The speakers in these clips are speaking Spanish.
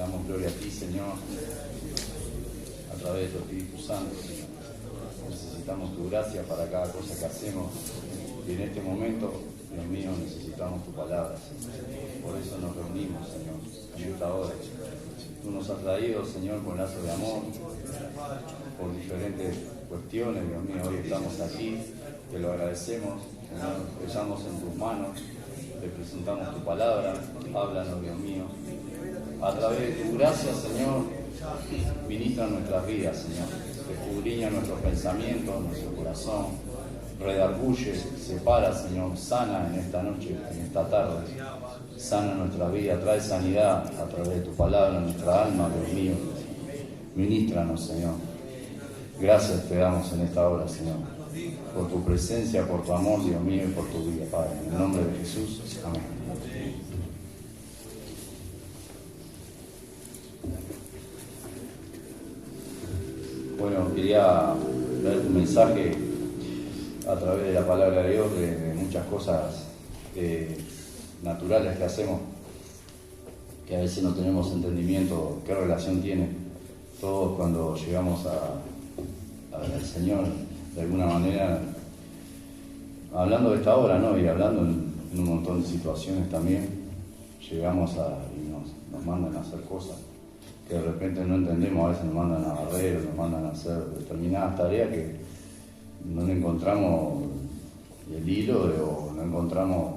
damos gloria a ti, Señor, a través de tu Espíritu Santo, Señor. Necesitamos tu gracia para cada cosa que hacemos. Y en este momento, Dios mío, necesitamos tu palabra, Señor. Por eso nos reunimos, Señor, en esta hora. Tú nos has traído, Señor, con lazo de amor, por diferentes cuestiones, Dios mío. Hoy estamos aquí, te lo agradecemos, Señor. Estamos en tus manos, te presentamos tu palabra. Háblanos, Dios mío. A través de tu gracia, Señor, ministra nuestras vidas, Señor. Escudriña nuestros pensamientos, nuestro corazón. Redarguye, separa, Señor. Sana en esta noche, en esta tarde. Sana nuestra vida, trae sanidad a través de tu palabra, nuestra alma, Dios mío. Ministranos, Señor. Gracias te damos en esta hora, Señor, por tu presencia, por tu amor, Dios mío, y por tu vida, Padre. En el nombre de Jesús, amén. Bueno, quería dar un mensaje a través de la palabra de Dios de muchas cosas naturales que hacemos, que a veces no tenemos entendimiento qué relación tiene. Todos cuando llegamos al Señor, de alguna manera, hablando de esta obra, ¿no? Y hablando en un montón de situaciones también, llegamos y nos mandan a hacer cosas que de repente no entendemos. A veces nos mandan a barrer, nos mandan a hacer determinadas tareas que no le encontramos el hilo o no encontramos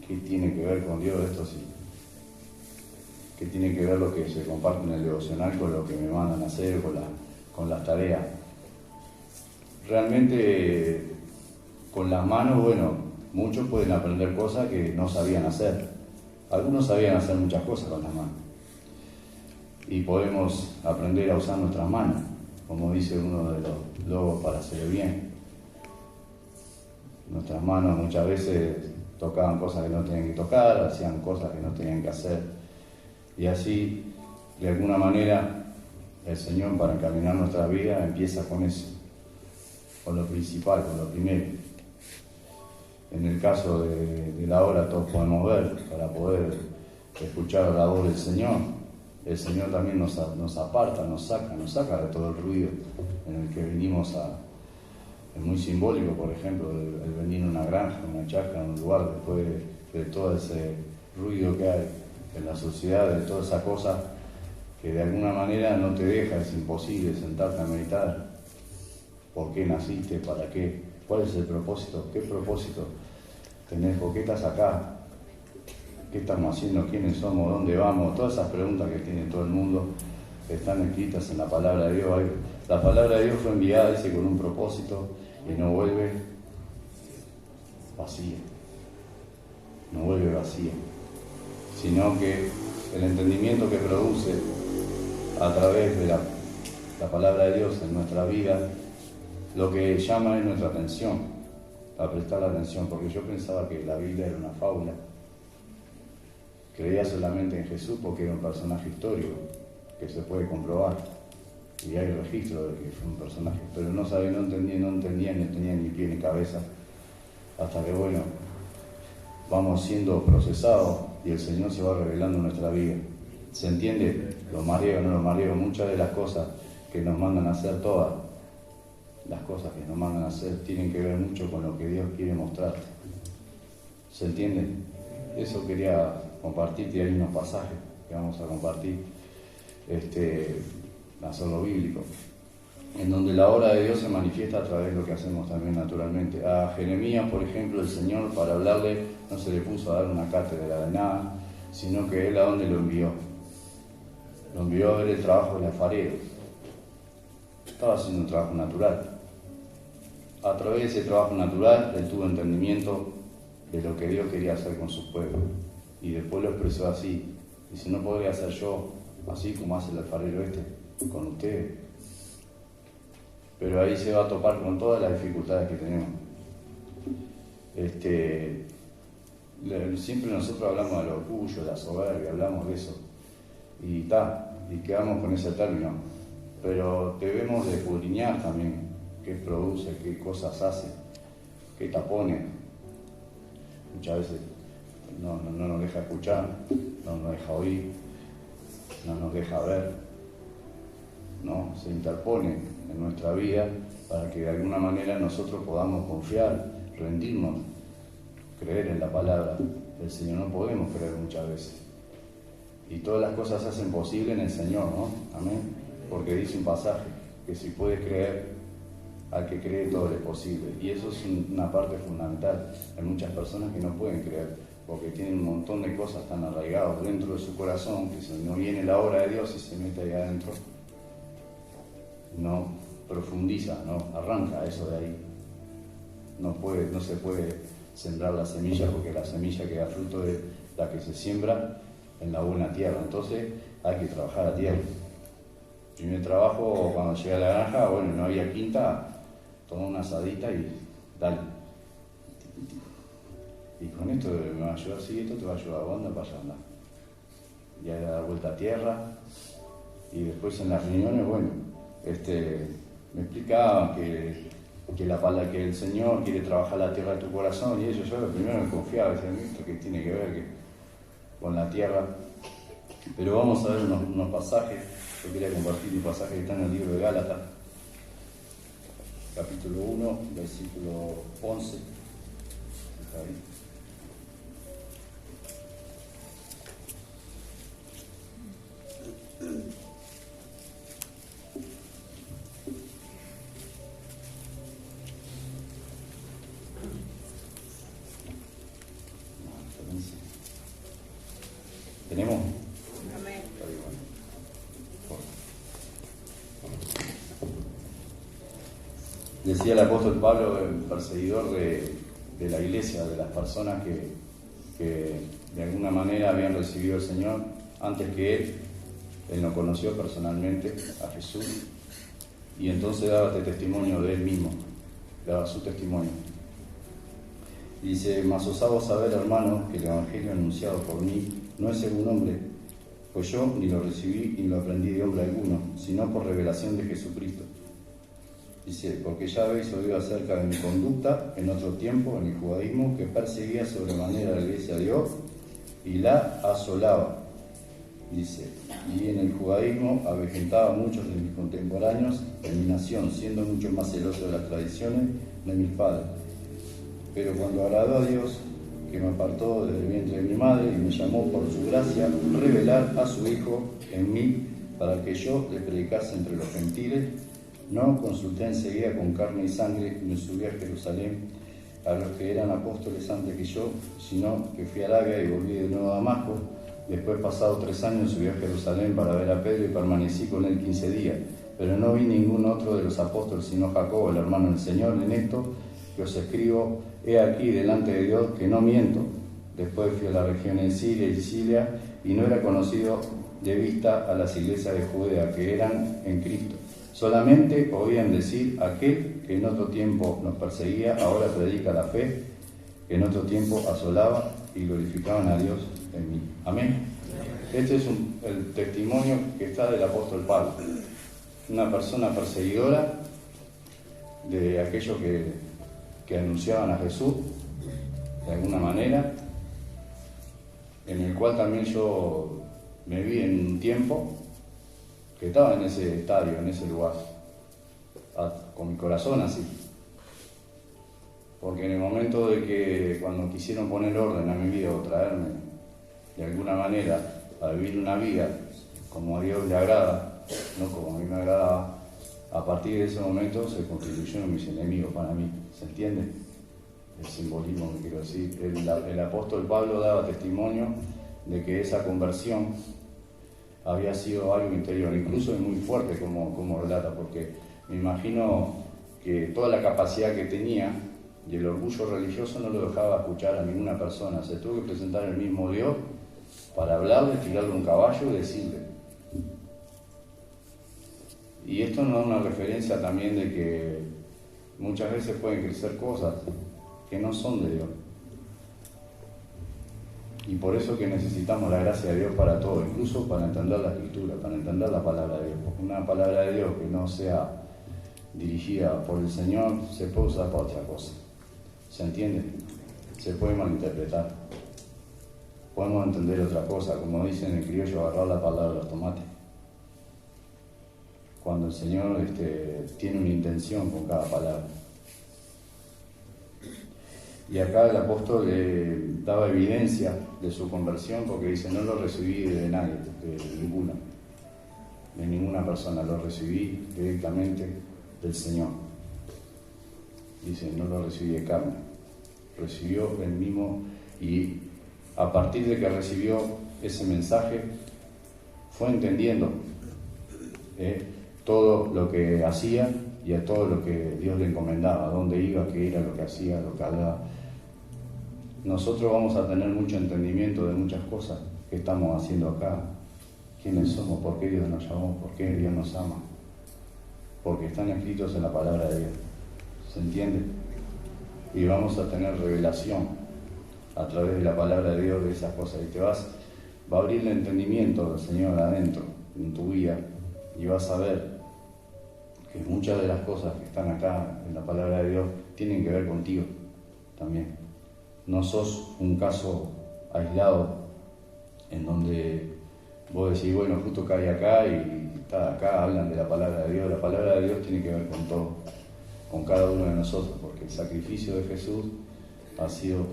qué tiene que ver con Dios esto, sí. Qué tiene que ver lo que se comparte en el devocional con lo que me mandan a hacer, con las tareas. Realmente con las manos, bueno, muchos pueden aprender cosas que no sabían hacer. Algunos sabían hacer muchas cosas con las manos. Y podemos aprender a usar nuestras manos, como dice uno de los logos, para hacer el bien. Nuestras manos muchas veces tocaban cosas que no tenían que tocar, hacían cosas que no tenían que hacer. Y así, de alguna manera, el Señor, para encaminar nuestra vida, empieza con eso, con lo principal, con lo primero. En el caso de la hora, todos podemos ver, para poder escuchar la voz del Señor. El Señor también nos aparta, nos saca de todo el ruido en el que venimos es muy simbólico, por ejemplo, el venir a una granja, una chacra, en un lugar, después de todo ese ruido que hay en la sociedad, de toda esa cosa que de alguna manera no te deja, es imposible sentarte a meditar. ¿Por qué naciste? ¿Para qué? ¿Cuál es el propósito? ¿Qué propósito tenés? ¿Por qué estás acá? ¿Qué estamos haciendo? ¿Quiénes somos? ¿Dónde vamos? Todas esas preguntas que tiene todo el mundo están escritas en la palabra de Dios. La palabra de Dios fue enviada, dice, con un propósito y no vuelve vacía. No vuelve vacía. Sino que el entendimiento que produce a través de la palabra de Dios en nuestra vida, lo que llama es nuestra atención, a prestar atención, porque yo pensaba que la Biblia era una fábula. Creía solamente en Jesús porque era un personaje histórico que se puede comprobar y hay registro de que fue un personaje, pero no entendía, ni tenía ni pie ni cabeza, hasta que bueno, vamos siendo procesados y el Señor se va revelando en nuestra vida. ¿Se entiende? Lo mareo, no lo mareo. Muchas de las cosas que nos mandan a hacer, todas las cosas que nos mandan a hacer, tienen que ver mucho con lo que Dios quiere mostrarte. ¿Se entiende? Eso quería compartirte, y hay unos pasajes que vamos a compartir, a solo bíblico, en donde la obra de Dios se manifiesta a través de lo que hacemos también naturalmente. A Jeremías, por ejemplo, el Señor, para hablarle, no se le puso a dar una cátedra de nada, sino que Él, ¿a dónde lo envió? Lo envió a ver el trabajo del alfarero. Estaba haciendo un trabajo natural. A través de ese trabajo natural, Él tuvo entendimiento de lo que Dios quería hacer con su pueblo. Y después lo expresó así. Dice, no podría hacer yo así como hace el alfarero con ustedes. Pero ahí se va a topar con todas las dificultades que tenemos. Siempre nosotros hablamos del orgullo, de la soberbia, hablamos de eso. Y quedamos con ese término. Pero debemos de escudriñar también qué produce, qué cosas hace, qué tapones. Muchas veces no nos deja escuchar, no nos deja oír. no nos deja ver, ¿no? Se interpone en nuestra vida para que de alguna manera nosotros podamos confiar, rendirnos, creer en la palabra del Señor. No podemos creer muchas veces. Y todas las cosas se hacen posible en el Señor, ¿no? Amén. Porque dice un pasaje, que si puedes creer, al que cree todo es posible. Y eso es una parte fundamental. Hay muchas personas que no pueden creer, porque tienen un montón de cosas tan arraigadas dentro de su corazón, que si no viene la obra de Dios y se mete ahí adentro, no profundiza, no arranca eso de ahí. No se puede sembrar la semilla, porque la semilla que da fruto es la que se siembra en la buena tierra. Entonces hay que trabajar a tierra. Primer trabajo, cuando llegué a la granja, bueno, no había quinta, tomé una asadita y dale. Y con esto me va a ayudar, sí, esto te va a ayudar, anda para allá, anda. Y ahí dar vuelta a tierra. Y después en las reuniones, bueno, me explicaban que el Señor quiere trabajar la tierra de tu corazón, y eso yo lo primero me confiaba, decía, esto que tiene que ver con la tierra. Pero vamos a ver unos pasajes. Yo quería compartir un pasaje que está en el libro de Gálatas, capítulo 1, versículo 11. ¿Está ahí? ¿Tenemos? Amén. Decía el apóstol Pablo, el perseguidor de la iglesia, de las personas que de alguna manera habían recibido al Señor antes que él no conoció personalmente a Jesús, y entonces daba este testimonio de él mismo, daba su testimonio. Dice: mas os hago saber, hermanos, que el evangelio anunciado por mí no es según hombre, pues yo ni lo recibí ni lo aprendí de hombre alguno, sino por revelación de Jesucristo. Dice: porque ya habéis oído acerca de mi conducta en otro tiempo en el judaísmo, que perseguía sobremanera la iglesia de Dios y la asolaba. Dice: y en el judaísmo avejentaba a muchos de mis contemporáneos en mi nación, siendo mucho más celoso de las tradiciones de mis padres. Pero cuando agradó a Dios, que me apartó del vientre de mi madre y me llamó por su gracia, revelar a su Hijo en mí, para que yo le predicase entre los gentiles, no consulté enseguida con carne y sangre, me subí a Jerusalén a los que eran apóstoles antes que yo, sino que fui a Arabia y volví de nuevo a Damasco. Después, pasado 3 años, subí a Jerusalén para ver a Pedro y permanecí con él 15 días. Pero no vi ningún otro de los apóstoles, sino Jacobo, el hermano del Señor. En esto que os escribo, he aquí delante de Dios que no miento. Después fui a la región de Siria y Sicilia, y no era conocido de vista a las iglesias de Judea que eran en Cristo. Solamente oían decir: aquel que en otro tiempo nos perseguía, ahora predica la fe, que en otro tiempo asolaba, y glorificaban a Dios en mí. Amén. Este es el testimonio que está del apóstol Pablo, una persona perseguidora de aquellos que anunciaban a Jesús de alguna manera, en el cual también yo me vi en un tiempo que estaba en ese estadio, en ese lugar, con mi corazón así. Porque en el momento de que cuando quisieron poner orden a mi vida o traerme de alguna manera a vivir una vida como a Dios le agrada, no como a mí me agradaba, a partir de ese momento se constituyeron mis enemigos para mí. ¿Se entiende? El simbolismo que quiero decir. El apóstol Pablo daba testimonio de que esa conversión había sido algo interior, incluso es muy fuerte como relata, porque me imagino que toda la capacidad que tenía y el orgullo religioso no lo dejaba escuchar a ninguna persona. Se tuvo que presentar el mismo Dios para hablarle, tirarle un caballo y decirle. Y esto nos da una referencia también de que muchas veces pueden crecer cosas que no son de Dios. Y por eso que necesitamos la gracia de Dios para todo, incluso para entender la Escritura, para entender la palabra de Dios. Porque una palabra de Dios que no sea dirigida por el Señor se puede usar para otra cosa. ¿Se entiende? Se puede malinterpretar. podemos entender otra cosa, como dicen en criollo, agarrar la palabra de los tomates. Cuando el Señor tiene una intención con cada palabra. Y acá el apóstol daba evidencia de su conversión porque dice, no lo recibí de nadie, de ninguna persona, lo recibí directamente del Señor. Dice, no lo recibí de carne, recibió el mismo, y a partir de que recibió ese mensaje, fue entendiendo todo lo que hacía y a todo lo que Dios le encomendaba, a dónde iba, qué era lo que hacía, lo que hablaba. Nosotros vamos a tener mucho entendimiento de muchas cosas que estamos haciendo acá, quiénes somos, por qué Dios nos llamó, por qué Dios nos ama, porque están escritos en la palabra de Dios. ¿Se entiende? Y vamos a tener revelación a través de la palabra de Dios de esas cosas, y va a abrir el entendimiento del Señor adentro, en tu vida, y vas a ver que muchas de las cosas que están acá en la palabra de Dios tienen que ver contigo también. No sos un caso aislado en donde vos decís, bueno, justo cae acá y está acá, hablan de la palabra de Dios. La palabra de Dios tiene que ver con todo, con cada uno de nosotros, porque el sacrificio de Jesús ha sido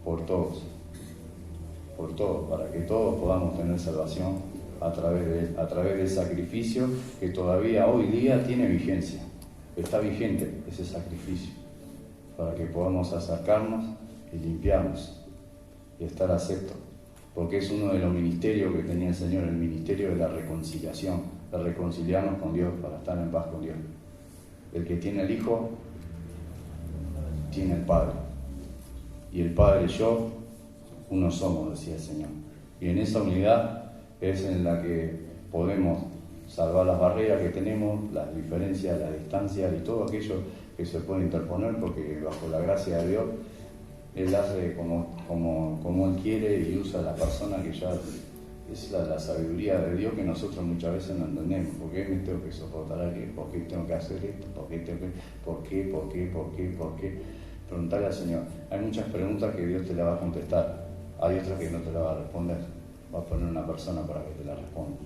por todos, para que todos podamos tener salvación a través de él, a través del sacrificio que todavía hoy día tiene vigencia. Está vigente ese sacrificio, para que podamos acercarnos y limpiarnos y estar aceptos, porque es uno de los ministerios que tenía el Señor, el ministerio de la reconciliación, de reconciliarnos con Dios para estar en paz con Dios. El que tiene el Hijo tiene el Padre, y el Padre y yo uno somos, decía el Señor, y en esa unidad es en la que podemos salvar las barreras que tenemos, las diferencias, las distancias y todo aquello que se puede interponer, porque bajo la gracia de Dios Él hace como Él quiere y usa a la persona que ya es la sabiduría de Dios, que nosotros muchas veces no entendemos. ¿Por qué me tengo que soportar aquí? ¿Por qué tengo que hacer esto? ¿Por qué? Preguntarle al Señor. Hay muchas preguntas que Dios te las va a contestar, hay otras que no te las va a responder, va a poner una persona para que te la responda.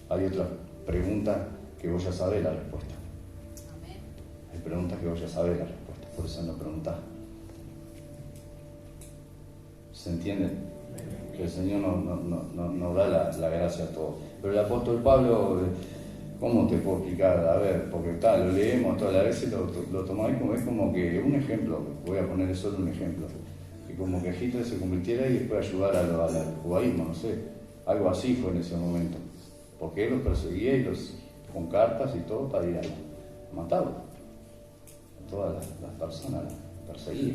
Hay otras preguntas que vos ya sabés la respuesta. Hay preguntas que vos ya sabés la respuesta, por eso no preguntás. ¿Se entiende? Que el Señor nos da la gracia a todos. Pero el apóstol Pablo, ¿cómo te puedo explicar? A ver, porque lo leemos todas las veces, lo tomamos como, es como que un ejemplo, voy a poner solo un ejemplo, que como que Hitler se convirtiera y después ayudara al judaísmo, no sé, algo así fue en ese momento, porque él los perseguía y con cartas y todo para ir a matarlos. Todas las personas las perseguía.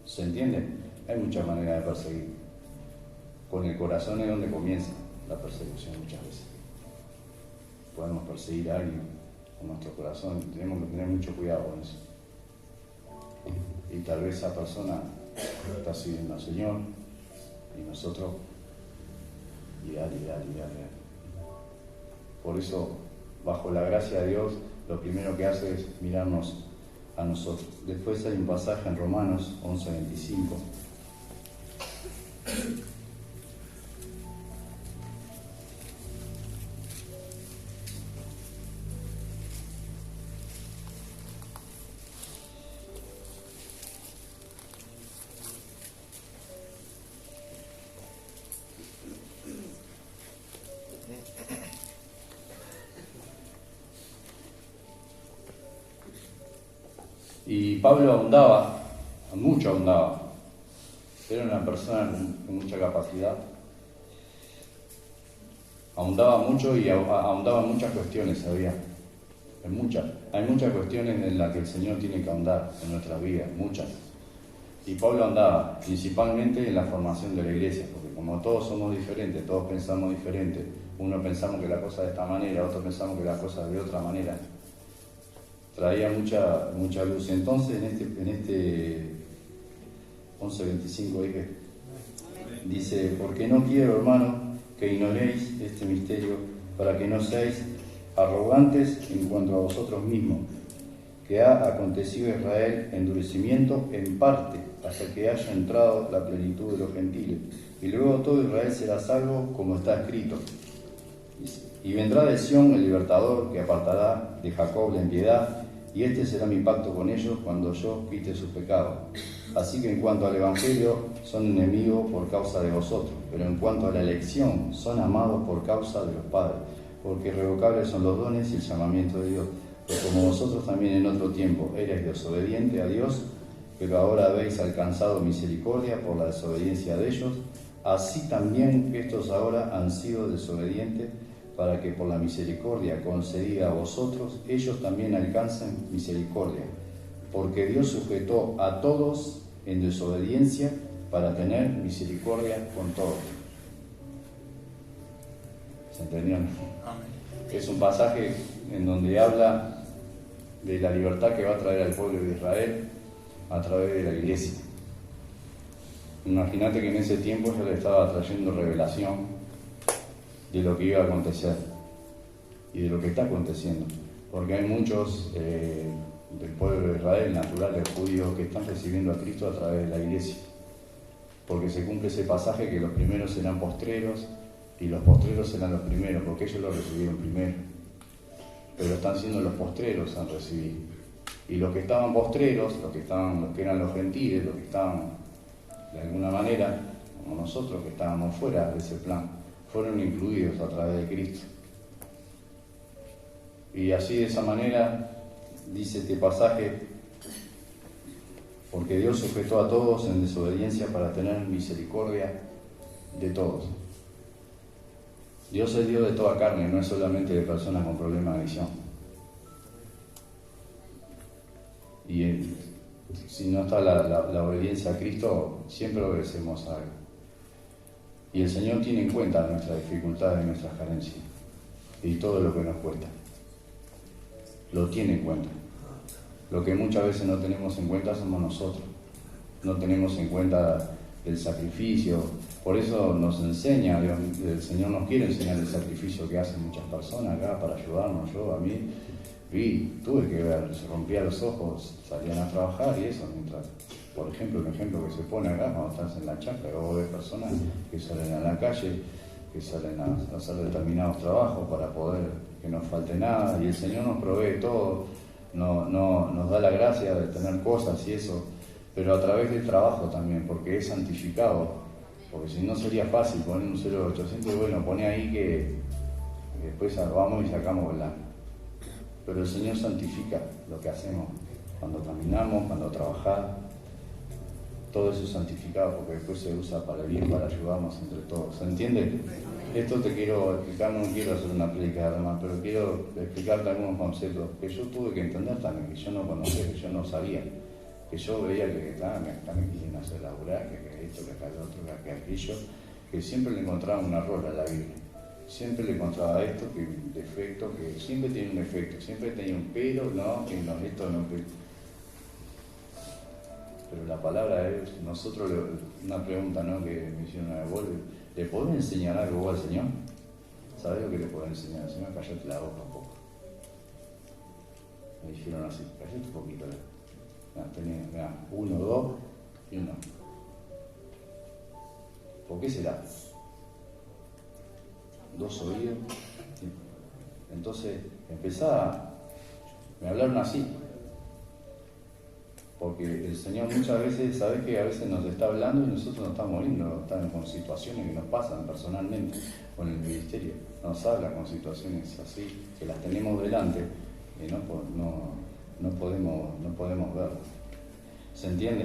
¿Se entiende? Hay muchas maneras de perseguir. Con el corazón es donde comienza la persecución muchas veces. Podemos perseguir a alguien con nuestro corazón, tenemos que tener mucho cuidado con eso. Y tal vez esa persona está siguiendo al Señor y nosotros y dale. Por eso, bajo la gracia de Dios, lo primero que hace es mirarnos a nosotros. Después hay un pasaje en Romanos 11:25. Y Pablo ahondaba, mucho ahondaba. Era una persona con mucha capacidad. Ahondaba mucho y ahondaba en muchas cuestiones, Hay muchas cuestiones en las que el Señor tiene que ahondar en nuestras vidas, muchas. Y Pablo ahondaba principalmente en la formación de la iglesia, porque como todos somos diferentes, todos pensamos diferente, uno pensamos que la cosa de esta manera, otro pensamos que la cosa de otra manera. Traía mucha luz. Entonces, en este 11:25 dice, porque no quiero, hermano, que ignoréis este misterio, para que no seáis arrogantes en cuanto a vosotros mismos, que ha acontecido a Israel endurecimiento en parte, hasta que haya entrado la plenitud de los gentiles. Y luego todo Israel será salvo, como está escrito. Y vendrá de Sión el libertador, que apartará de Jacob la impiedad, y este será mi pacto con ellos cuando yo quite sus pecados. Así que en cuanto al Evangelio, son enemigos por causa de vosotros, pero en cuanto a la elección, son amados por causa de los padres, porque irrevocables son los dones y el llamamiento de Dios. Pues como vosotros también en otro tiempo erais desobedientes a Dios, pero ahora habéis alcanzado misericordia por la desobediencia de ellos, así también estos ahora han sido desobedientes, para que por la misericordia concedida a vosotros, ellos también alcancen misericordia. Porque Dios sujetó a todos en desobediencia para tener misericordia con todos. ¿Se entendió? Es un pasaje en donde habla de la libertad que va a traer al pueblo de Israel a través de la iglesia. Imagínate que en ese tiempo ya le estaba trayendo revelación de lo que iba a acontecer y de lo que está aconteciendo, porque hay muchos del pueblo de Israel, naturales, judíos, que están recibiendo a Cristo a través de la iglesia, porque se cumple ese pasaje que los primeros serán postreros y los postreros serán los primeros, porque ellos lo recibieron primero, pero están siendo los postreros han recibido, y los que estaban postreros, los que eran los gentiles, los que estaban de alguna manera, como nosotros que estábamos fuera de ese plan, fueron incluidos a través de Cristo. Y así de esa manera dice este pasaje, porque Dios sujetó a todos en desobediencia para tener misericordia de todos. Dios es Dios de toda carne, no es solamente de personas con problemas de visión. Y si no está la obediencia a Cristo, siempre obedecemos a Él. Y el Señor tiene en cuenta nuestras dificultades y nuestras carencias y todo lo que nos cuesta. Lo tiene en cuenta. Lo que muchas veces no tenemos en cuenta somos nosotros. No tenemos en cuenta el sacrificio. Por eso nos enseña, el Señor nos quiere enseñar el sacrificio que hacen muchas personas acá para ayudarnos. Yo a mí tuve que ver, se rompían los ojos, salían a trabajar y eso mientras... Por ejemplo, un ejemplo que se pone acá, cuando estás en la chacra, vos ves personas que salen a la calle, que salen a hacer determinados trabajos para poder que no falte nada, y el Señor nos provee todo, nos da la gracia de tener cosas y eso, pero a través del trabajo también, porque es santificado, porque si no sería fácil poner un 0800 y bueno, pone ahí que después vamos y sacamos volando. Pero el Señor santifica lo que hacemos cuando caminamos, cuando trabajamos. Todo eso es santificado porque después se usa para el bien, para ayudarnos entre todos. ¿Se entiende? Esto te quiero explicar, no quiero hacer una prédica además, pero quiero explicarte algunos conceptos que yo tuve que entender también, que yo no conocía, que yo no sabía, que yo veía que acá me quieren hacer laburar, que esto, que acá el otro, que aquello, que siempre le encontraba un error a la Biblia. Siempre le encontraba esto, que un defecto, que siempre tiene un defecto, siempre tenía un pero, no, que no, esto no, pero la palabra es, nosotros, una pregunta, ¿no?, que me hicieron una vez, ¿le podés enseñar algo vos al Señor? ¿Sabés lo que le podés enseñar al Señor? Cállate la boca un poco. Me dijeron así, cállate un poquito. Tenés, 1, 2 y 1. ¿Por qué será? 2 oídos. Entonces, me hablaron así. Porque el Señor muchas veces, ¿sabes que a veces nos está hablando y nosotros nos estamos viendo, estamos con situaciones que nos pasan personalmente con el ministerio? Nos habla con situaciones así, que las tenemos delante y no podemos verlas. ¿Se entiende?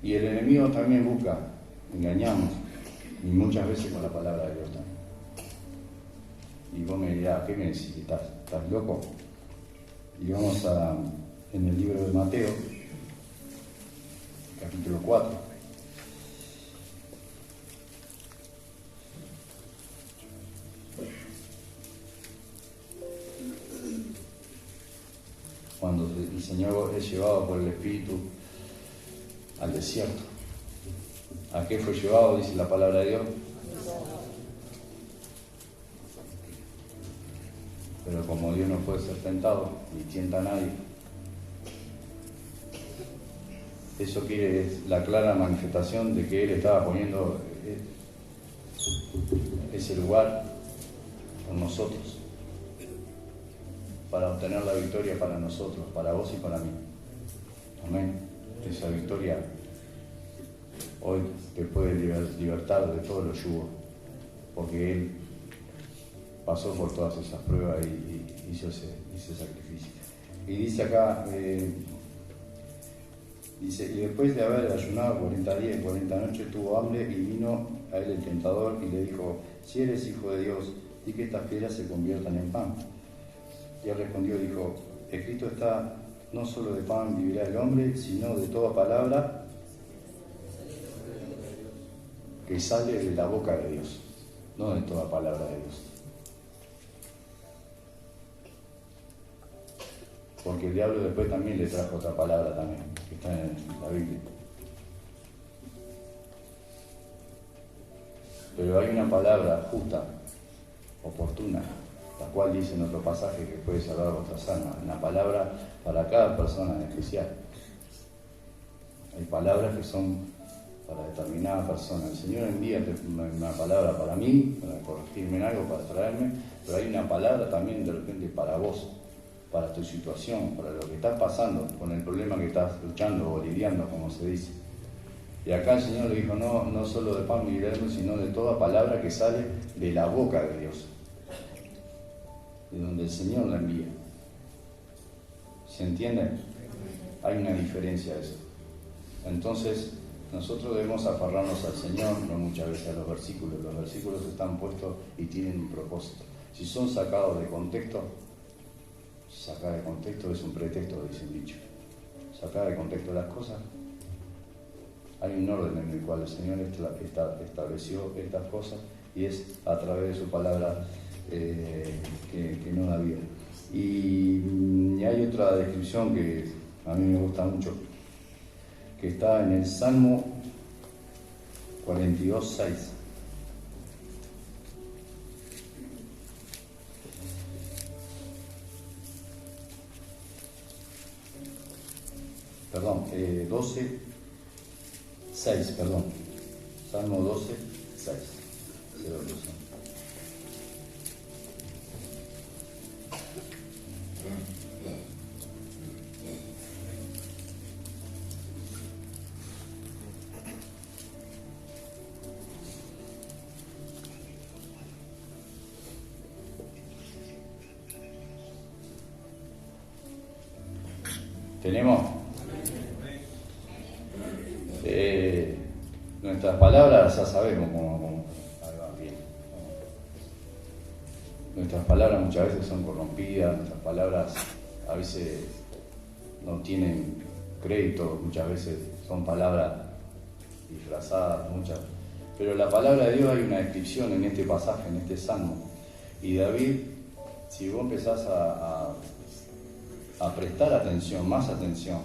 Y el enemigo también busca engañarnos, y muchas veces con la palabra de Dios también. Y vos me dirás, ¿qué me decís? ¿Estás loco? Y vamos en el libro de Mateo, capítulo 4. Cuando el Señor es llevado por el Espíritu al desierto. ¿A qué fue llevado? Dice la palabra de Dios. Pero como Dios no puede ser tentado, ni tienta a nadie, Eso es la clara manifestación de que Él estaba poniendo ese lugar con nosotros, para obtener la victoria para nosotros, para vos y para mí. Amén. Esa victoria hoy te puede libertar de todos los yugos, porque Él pasó por todas esas pruebas y hizo ese sacrificio. Y dice acá, dice, y después de haber ayunado 40 días y 40 noches tuvo hambre, y vino a él el tentador y le dijo: si eres hijo de Dios, di que estas piedras se conviertan en pan. Y él respondió y dijo: escrito está, no solo de pan vivirá el hombre, sino de toda palabra que sale de la boca de Dios, no de toda palabra de Dios. Porque el diablo después también le trajo otra palabra también, que está en la Biblia. Pero hay una palabra justa, oportuna, la cual dice en otro pasaje que puede salvar vuestras almas. Una palabra para cada persona en especial. Hay palabras que son para determinada persona. El Señor envía una palabra para mí, para corregirme en algo, para traerme, pero hay una palabra también de repente para vos, para tu situación, para lo que estás pasando, con el problema que estás luchando o lidiando, como se dice. Y acá el Señor le dijo: no solo de pan vivirá el hombre, sino de toda palabra que sale de la boca de Dios, de donde el Señor la envía. ¿Se entiende? Hay una diferencia de eso. Entonces, nosotros debemos aferrarnos al Señor, no muchas veces a los versículos. Los versículos están puestos y tienen un propósito. Si son sacados de contexto, sacar de contexto es un pretexto, dice el dicho. Sacar de contexto las cosas, hay un orden en el cual el Señor estableció estas cosas, y es a través de su palabra que no da vida. Y hay otra descripción que a mí me gusta mucho, que está en el Salmo 42:6. Perdón, 12:6, perdón. Salmo 12:6. ¿Tenemos? Nuestras palabras ya sabemos cómo van bien. Nuestras palabras muchas veces son corrompidas, nuestras palabras a veces no tienen crédito, muchas veces son palabras disfrazadas, muchas. Pero la palabra de Dios, hay una descripción en este pasaje, en este salmo. Y David, si vos empezás a prestar atención, más atención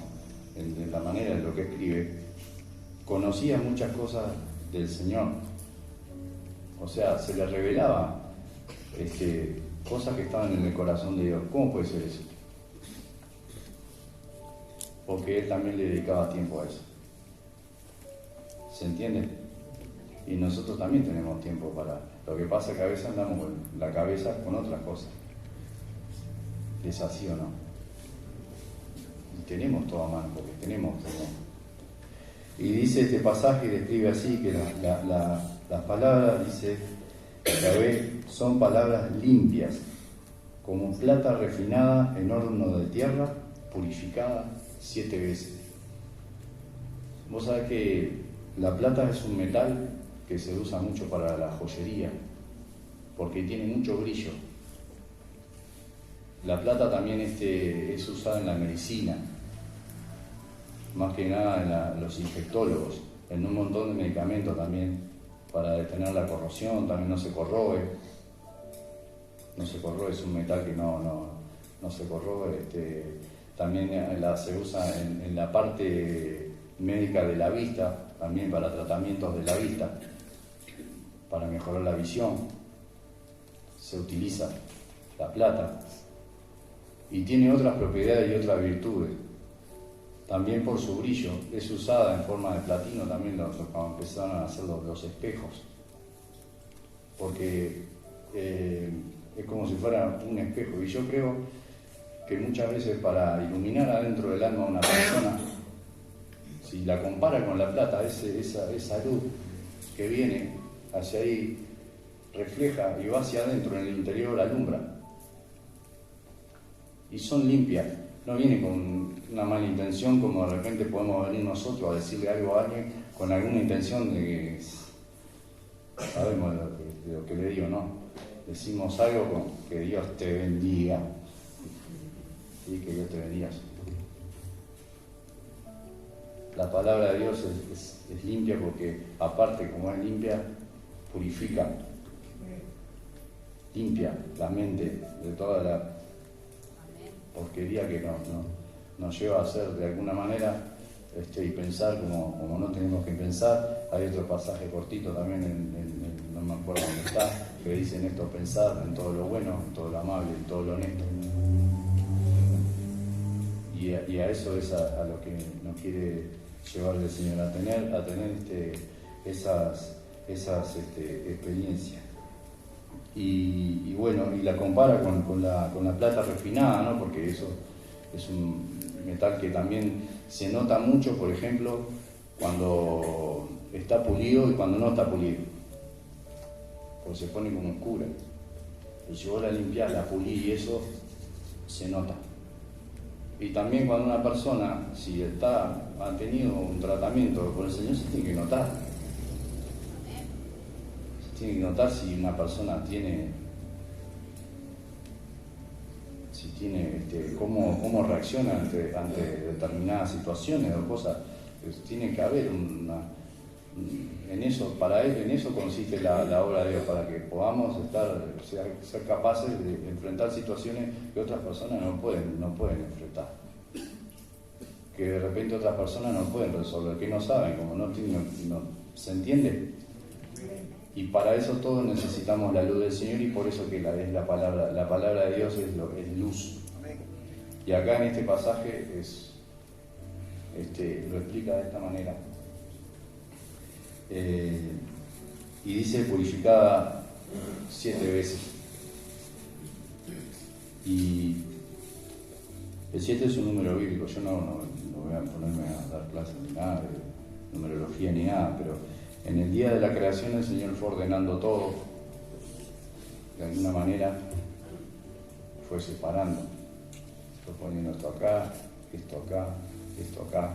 en la manera en lo que escribe, conocía muchas cosas del Señor. O sea, se le revelaba cosas que estaban en el corazón de Dios. ¿Cómo puede ser eso? Porque Él también le dedicaba tiempo a eso. ¿Se entiende? Y nosotros también tenemos tiempo para... Lo que pasa es que a veces andamos con la cabeza con otras cosas. ¿Es así o no? Y tenemos todo a mano, porque tenemos. Y dice este pasaje, describe así, que las palabras, dice Yahvé, son palabras limpias, como plata refinada en horno de tierra, purificada 7 veces. Vos sabés que la plata es un metal que se usa mucho para la joyería, porque tiene mucho brillo. La plata también es usada en la medicina, más que nada en los infectólogos, en un montón de medicamentos también, para detener la corrosión, también no se corroe. No se corroe, es un metal que no se corroe. También se usa en la parte médica de la vista, también para tratamientos de la vista, para mejorar la visión. Se utiliza la plata. Y tiene otras propiedades y otras virtudes. también por su brillo. Es usada en forma de platino también cuando empezaron a hacer los espejos, porque es como si fuera un espejo. Y yo creo que muchas veces para iluminar adentro del alma a una persona, si la compara con la plata, esa luz que viene hacia ahí refleja y va hacia adentro, en el interior alumbra. Y son limpias, no viene con una mala intención, como de repente podemos venir nosotros a decirle algo a alguien con alguna intención de que sabemos de lo que le digo, ¿no? Decimos algo con que Dios te bendiga. Sí, que Dios te bendiga. La palabra de Dios es limpia porque, aparte, como es limpia, purifica, limpia la mente de toda la porquería que nos lleva a hacer de alguna manera y pensar como no tenemos que pensar. Hay otro pasaje cortito también, no me acuerdo dónde está, que dicen esto: pensar en todo lo bueno, en todo lo amable, en todo lo honesto. Y a eso es a lo que nos quiere llevar el Señor, a tener esas experiencias. Y bueno, y la compara con la plata refinada, ¿no? Porque eso es un metal que también se nota mucho, por ejemplo, cuando está pulido y cuando no está pulido, porque se pone como oscura. Y si vos la limpiás, la pulís, y eso se nota. Y también cuando una persona, si ha tenido un tratamiento por el Señor, se tiene que notar. Se tiene que notar si una persona tiene cómo reacciona ante determinadas situaciones o cosas. Tiene que haber en eso consiste la obra de Dios, para que podamos ser capaces de enfrentar situaciones que otras personas no pueden enfrentar, que de repente otras personas no pueden resolver, que no saben, como no ¿se entiende? Y para eso todos necesitamos la luz del Señor, y por eso que es la palabra de Dios es luz. Y acá en este pasaje lo explica de esta manera. Y dice purificada 7 veces. Y el 7 es un número bíblico. Yo no voy a ponerme a dar clases ni nada de numerología ni nada, pero en el día de la creación el Señor fue ordenando todo. De alguna manera fue separando, fue poniendo esto acá, esto acá, esto acá,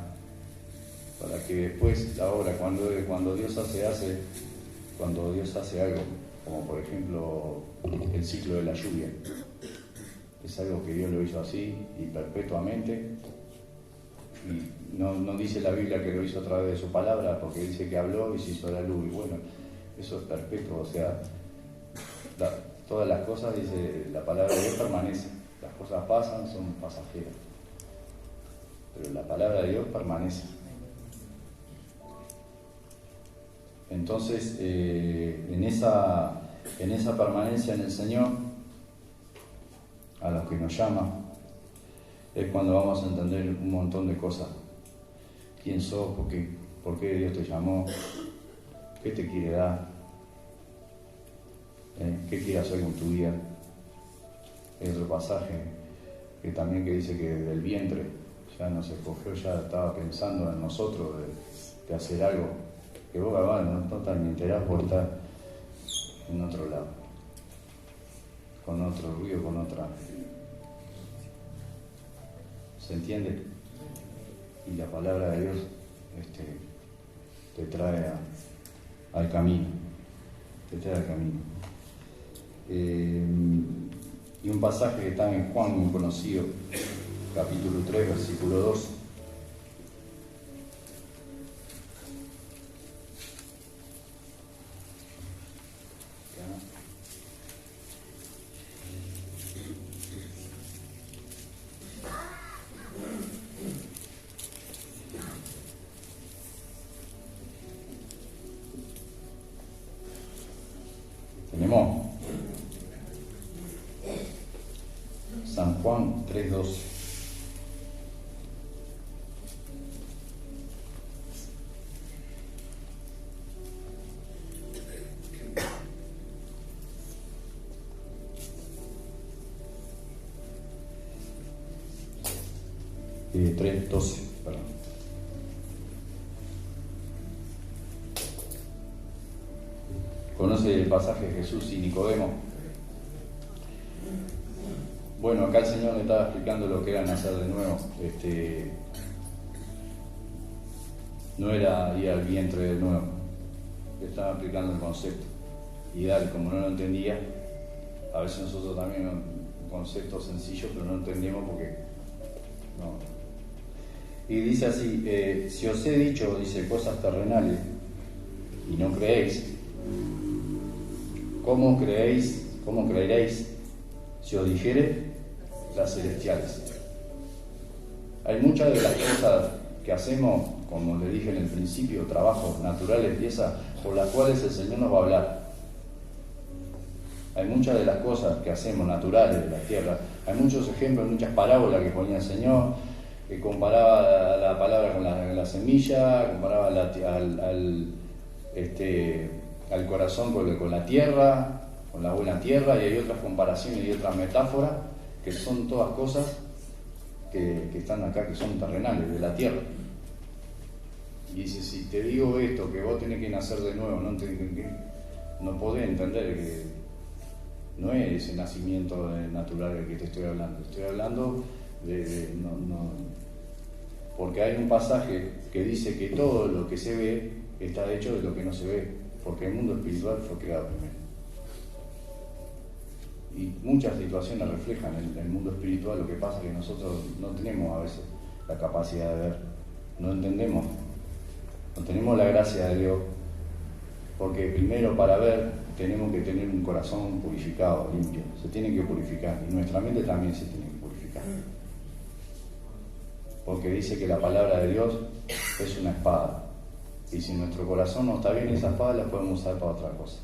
para que después, ahora, cuando Dios hace algo, como por ejemplo el ciclo de la lluvia, es algo que Dios lo hizo así y perpetuamente. Y no dice la Biblia que lo hizo a través de su palabra, porque dice que habló y se hizo la luz, y bueno, eso es perpetuo. O sea, todas las cosas, dice la palabra de Dios, permanece. Las cosas pasan, son pasajeras, pero la palabra de Dios permanece. Entonces, en esa permanencia en el Señor, a los que nos llama, es cuando vamos a entender un montón de cosas. ¿Quién sos? ¿Por qué Dios te llamó? ¿Qué te quiere dar? ¿Qué quiere hacer con tu vida? Hay otro pasaje que también dice que desde el vientre ya nos escogió, ya estaba pensando en nosotros de hacer algo que vos, no estás ni enterado por estar en otro lado, con otro ruido, con otra. ¿Se entiende? Y la palabra de Dios te trae al camino. Te trae al camino. Y un pasaje que está en Juan, muy conocido, capítulo 3, versículo 2. Tenemos San Juan 3:2. 3:12, perdón. ¿Conoce el pasaje de Jesús y Nicodemo? Bueno, acá el Señor le estaba explicando lo que era nacer de nuevo. No era ir al vientre de nuevo. Le estaba explicando el concepto. Y dale, como no lo entendía, a veces nosotros también un concepto sencillo, pero no entendemos porque no. Y dice así, si os he dicho, dice, cosas terrenales y no creéis, ¿cómo creeréis si os dijere las celestiales? Hay muchas de las cosas que hacemos, como le dije en el principio, trabajos naturales, piezas por las cuales el Señor nos va a hablar. Hay muchas de las cosas que hacemos naturales de la tierra, hay muchos ejemplos, muchas parábolas que ponía el Señor, que comparaba la palabra con la semilla, comparaba al corazón con la tierra, con la buena tierra, y hay otras comparaciones y otras metáforas que son todas cosas que están acá, que son terrenales, de la tierra. Y dice, si te digo esto, que vos tenés que nacer de nuevo, no podés entender que no es ese nacimiento natural del que te estoy hablando. Estoy hablando porque hay un pasaje que dice que todo lo que se ve está hecho de lo que no se ve, porque el mundo espiritual fue creado primero. Y muchas situaciones reflejan el mundo espiritual. Lo que pasa es que nosotros no tenemos a veces la capacidad de ver, no entendemos, no tenemos la gracia de Dios, porque primero para ver tenemos que tener un corazón purificado, limpio, se tiene que purificar, y nuestra mente también se tiene que purificar, porque dice que la palabra de Dios es una espada, y si nuestro corazón no está bien, esa espada la podemos usar para otra cosa.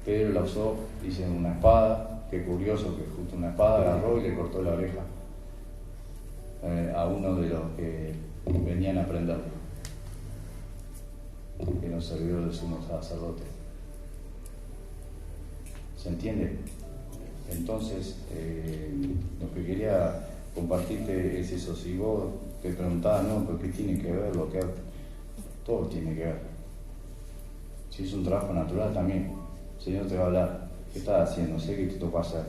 Pedro la usó, dice, una espada, qué curioso que justo una espada agarró y le cortó la oreja a uno de los que venían a prenderlo, que nos sirvió de sumo sacerdote. ¿Se entiende? Entonces, lo que quería compartirte es eso. Si vos te preguntabas, no, ¿pero qué tiene que ver lo que hace? Todo tiene que ver. Si es un trabajo natural también, el Señor te va a hablar. ¿Qué estás haciendo? Sé que te toca hacer.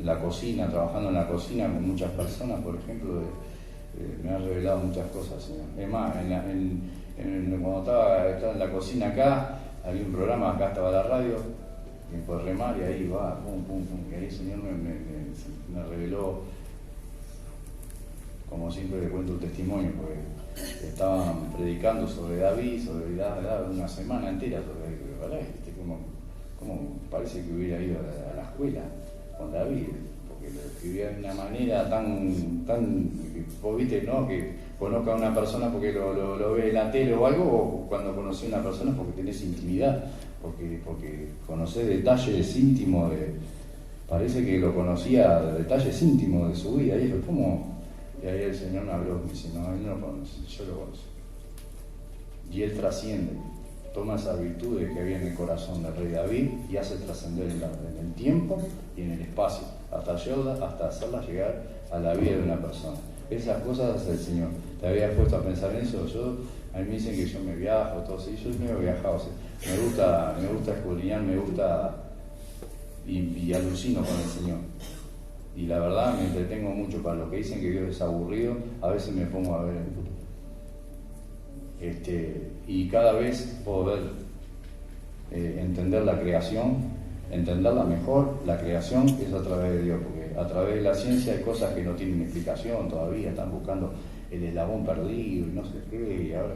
En la cocina, trabajando en la cocina con muchas personas, por ejemplo, me ha revelado muchas cosas, Señor. Es más, cuando estaba en la cocina acá, había un programa, acá estaba la radio, y por remar, y ahí va, pum, pum, pum, y ahí el Señor me reveló, como siempre le cuento un testimonio, porque estaban predicando sobre David, una semana entera sobre David, como parece que hubiera ido a la escuela con David, porque lo escribía de una manera tan vos viste, ¿no? Que conozca a una persona porque lo ve en la tele o algo, o cuando conocí a una persona porque tenés intimidad, porque conocés detalles íntimos parece que lo conocía, detalles íntimos de su vida, y eso, ¿cómo? Y ahí el Señor me habló, me dice, no, él no lo conoce, yo lo conozco. Y él trasciende, toma esas virtudes que había en el corazón del rey David y hace trascender en el tiempo y en el espacio, hasta hacerlas llegar a la vida de una persona. Esas cosas hace el Señor. ¿Te habías puesto a pensar en eso? A mí me dicen que yo me viajo, todo eso, y yo me he viajado, o sea, me gusta escudriñar, me gusta y alucino con el Señor. Y la verdad me entretengo mucho. Para los que dicen que Dios es aburrido, a veces me pongo a ver y cada vez puedo ver, entender la creación, entenderla mejor, la creación es a través de Dios, porque a través de la ciencia hay cosas que no tienen explicación todavía, están buscando el eslabón perdido y no sé qué, y ahora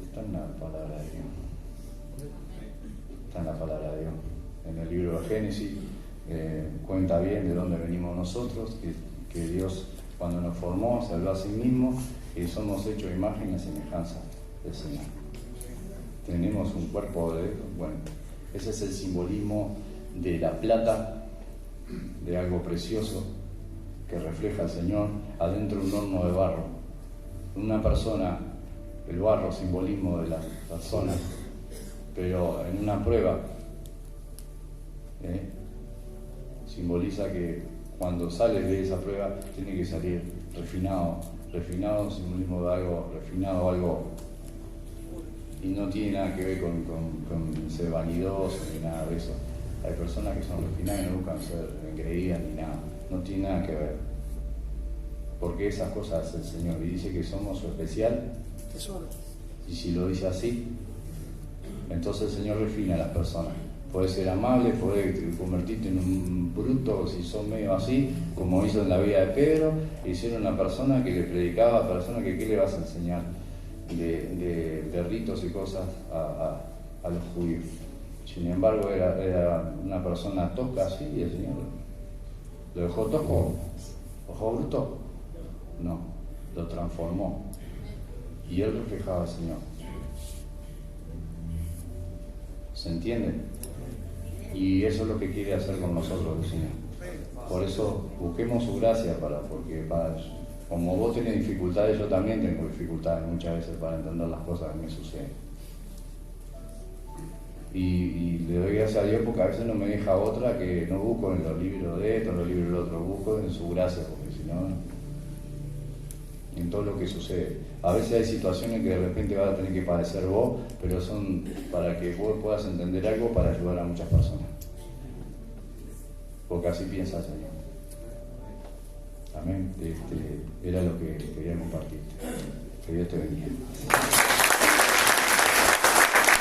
está en la palabra de Dios. Está en la palabra de Dios. En el libro de Génesis cuenta bien de dónde venimos nosotros, que Dios cuando nos formó se habló a sí mismo y somos hechos imagen y semejanza del Señor. Tenemos un cuerpo ese es el simbolismo de la plata, de algo precioso que refleja al Señor adentro de un horno de barro. Una persona, el barro, simbolismo de la persona, pero en una prueba simboliza que cuando sales de esa prueba tiene que salir refinado, simbolismo de algo refinado, algo, y no tiene nada que ver con ser vanidoso ni nada de eso. Hay personas que son refinadas y no buscan ser engreídas ni nada, no tiene nada que ver, porque esas cosas hace el Señor y dice que somos su especial tesoro. Y si lo dice así, entonces el Señor refina a las personas. Puedes ser amable, puedes convertirte en un bruto si sos medio así, como hizo en la vida de Pedro. Hicieron una persona que le predicaba a personas que ¿qué le vas a enseñar? De ritos y cosas a los judíos. Sin embargo, era una persona tosca así y el Señor lo dejó tosco, lo dejó bruto. No, lo transformó. Y él reflejaba al Señor. ¿Se entiende? Y eso es lo que quiere hacer con nosotros el Señor. Por eso busquemos su gracia, porque como vos tenés dificultades, yo también tengo dificultades muchas veces para entender las cosas que me suceden. Y le doy gracias a Dios porque a veces no me deja otra que no busco en los libros de esto, en los libros del otro, busco en su gracia, porque si no, en todo lo que sucede. A veces hay situaciones que de repente vas a tener que padecer vos, pero son para que vos puedas entender algo para ayudar a muchas personas. Porque así piensa el Señor. Amén. Era lo que quería compartir. Que Dios te bendiga.